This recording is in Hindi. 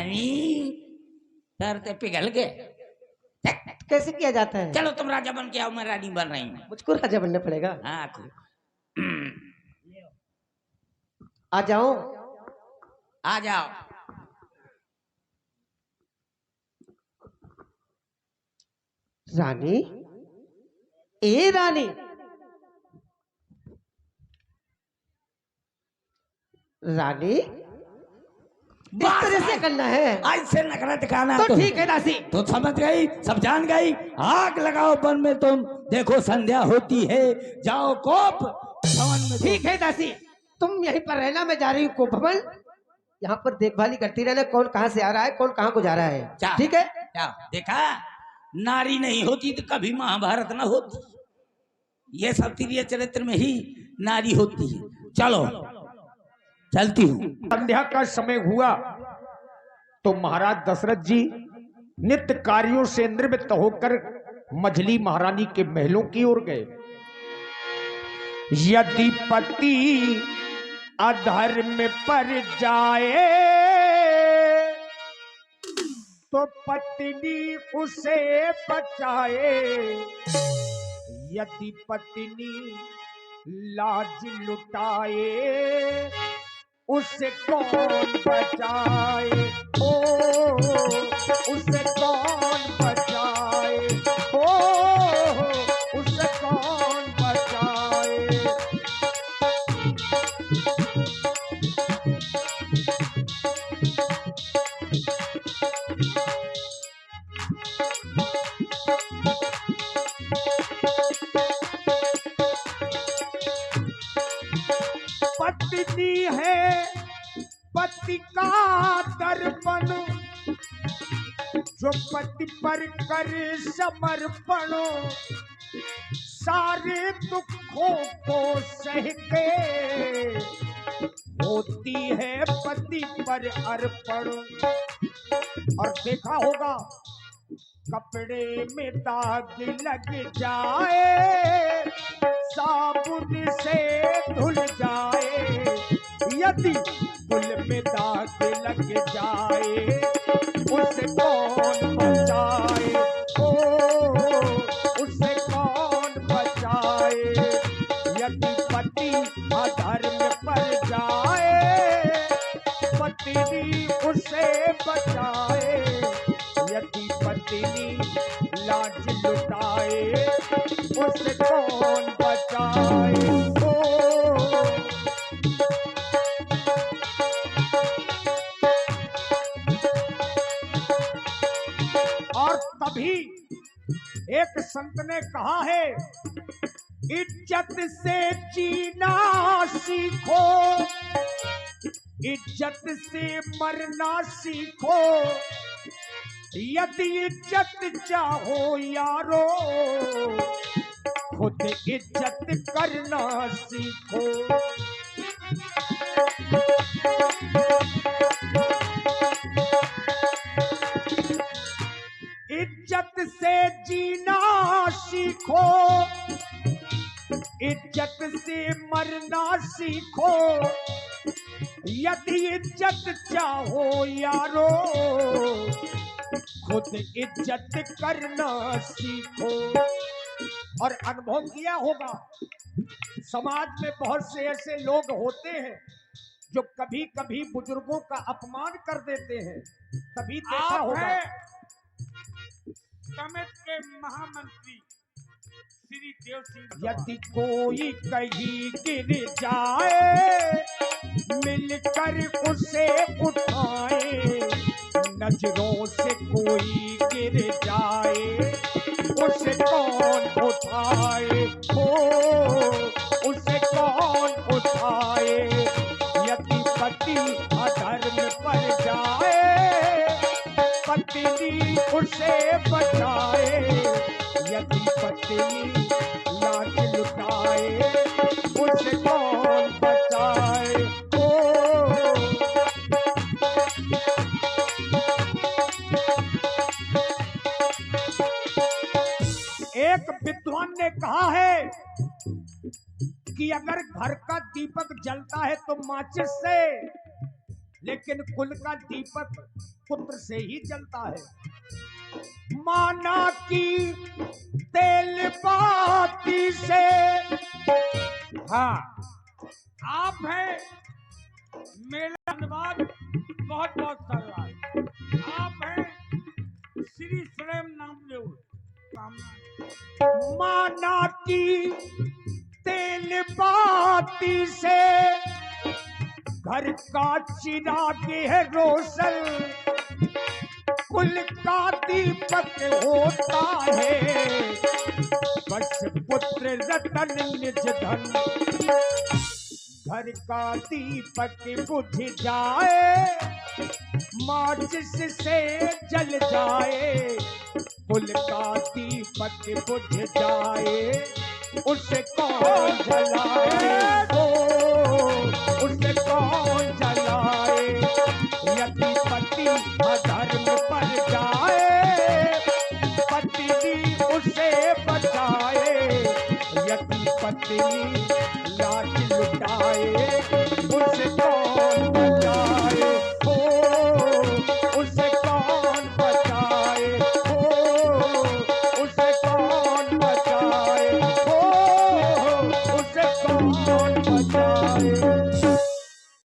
रानी सर ते पिघल गए। कैसे किया जाता है? चलो तुम राजा बन के आओ, मैं रानी बन रही हूँ। मुझको राजा बनना पड़ेगा। हाँ आ जाओ। आ जाओ। रानी, ए रानी, रानी इस तरह से करना है। आज से नखरा दिखाना तो ठीक है दासी। तो समझ गई, सब जान गई। आग लगाओ वन में तुम, देखो संध्या होती है, जाओ कोप भवन में। ठीक है दासी, तुम यहीं पर रहना, मैं जा रही हूँ कोप भवन। यहाँ पर देखभाली करती रहना, कौन कहाँ से आ रहा है, कौन कहाँ को जा रहा है। ठीक है? देखा, नारी नहीं होती तो कभी महाभारत न होती। ये सब तीर्य चरित्र में ही नारी होती है। चलो चलती हूँ। संध्या का समय हुआ तो महाराज दशरथ जी नित्य कार्यों से निवृत्त होकर मझली महारानी के महलों की ओर गए। यदि पति अधर्म पर जाए तो पत्नी उसे बचाए, यदि पत्नी लाज लुटाए उसे कौन बचाए, ओ उसे कौन बचाए, ओ उसे कौन बचाए। पत्नी है पति का दर्पण, जो पति पर करे समर्पण, सारे दुखों को सह के होती है पति पर अर्पण। और देखा होगा कपड़े में दाग लग जाए, साबुन से धुल जाए, यदि फूल में दाग लग जाए उसे कौन बचाए, ओ उसे कौन बचाए। यदि पति अधर्म पर जाए पत्नी उसे बचाए, यदि पत्नी लाज लुटाए उसे कौन बचाए, ओ। और तभी एक संत ने कहा है, इज्जत से जीना सीखो, इज्जत से मरना सीखो, यदि इज्जत चाहो यारो खुद इज्जत करना सीखो। इज्जत से जीना सीखो, इज्जत से मरना सीखो, यदि इज्जत चाहो यारो खुद इज्जत करना सीखो। और अनुभव किया होगा समाज में बहुत से ऐसे लोग होते हैं जो कभी कभी बुजुर्गों का अपमान कर देते हैं। तभी देखा होगा समित के महामंत्री श्री देव सिंह, यदि कोई कहीं गिर जाए मिलकर उसे उठाए, नजरों से कोई गिर जाए उसे कौन उठाए, हो उसे कौन उठाए। यदि पति अधर्म पर जाए पत्नी उसे बचाए, यदि पत्नी लाज लुटाए उसे कौन बचाए, ओ। एक विद्वान ने कहा है कि अगर घर का दीपक जलता है तो माचिस से, लेकिन कुल का दीपक पुत्र से ही जलता है। माना कि तेल बाती से, हाँ आप हैं, मेरा धन्यवाद बहुत बहुत चल रहा है। आप हैं श्री स्वयं नामदेव सामना। माना कि तेल बाती से घर का चिराग है रोशन, कुल का दीपक होता है, बस पुत्र रतन निज धन। घर का दीपक बुझ जाए, माचिस से जल जाए, कुल का दीपक बुझ जाए, उसे कौन जलाए, ओ उसे कौन जलाए। यदि पति अधर्म पर जाए, पत्नी उसे बचाए, यदि पत्नी लाज लुटाए,